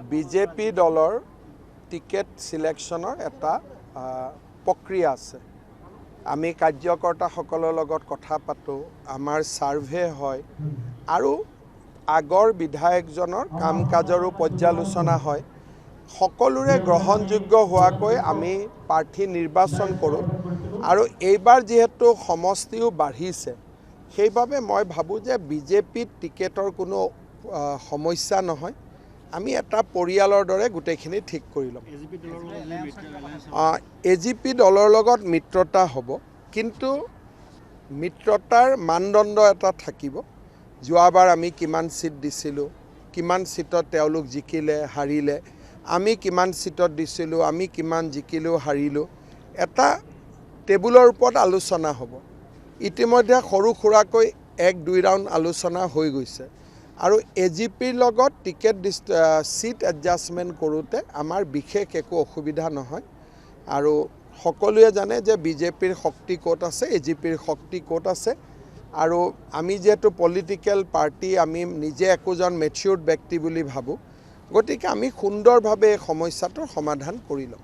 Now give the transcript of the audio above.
BJP দলৰ ticket সিলেকশ্যনৰ এটা প্ৰক্ৰিয়া আছে। আমি কাৰ্যকৰ্তাসকলৰ লগত কথা পাতোঁ, আমাৰ সাৰ্ভে হয় আৰু আগৰ বিধায়কজনৰ কাম কাজৰো পৰ্যালোচনা হয়। সকলোৰে গ্ৰহণযোগ্য হোৱাকৈ আমি প্ৰাৰ্থী নিৰ্বাচন কৰোঁ আৰু এইবাৰ যিহেতু সমষ্টিও বাঢ়িছে, সেইবাবে মই ভাবোঁ যে বিজেপিত টিকেটৰ কোনো সমস্যা নহয়। আমি এটা পৰিয়ালৰ দৰে গোটেইখিনি ঠিক কৰি ল'ম। এজিপি দলৰ লগত মিত্ৰতা হ'ব, কিন্তু মিত্ৰতাৰ মানদণ্ড এটা থাকিব। যোৱাবাৰ আমি কিমান সিট দিছিলোঁ, কিমান সিটত তেওঁলোক জিকিলে হাৰিলে, আমি কিমান সিটত দিছিলোঁ, আমি কিমান জিকিলোঁ হাৰিলোঁ, এটা টেবুলৰ ওপৰত আলোচনা হ'ব। ইতিমধ্যে সৰু সুৰাকৈ 1-2 ৰাউণ্ড আলোচনা হৈ গৈছে আৰু এজিপিৰ লগত টিকেট সিট এডজাষ্টমেণ্ট কৰোঁতে আমাৰ বিশেষ একো অসুবিধা নহয়। আৰু সকলোৱে জানে যে বিজেপিৰ শক্তি ক'ত আছে, এজিপিৰ শক্তি ক'ত আছে। আৰু আমি যেহেতু পলিটিকেল পাৰ্টি, আমি নিজে একোজন মেচিউৰ্ড ব্যক্তি বুলি ভাবোঁ, গতিকে আমি সুন্দৰভাৱে এই সমস্যাটোৰ সমাধান কৰি ল'ম।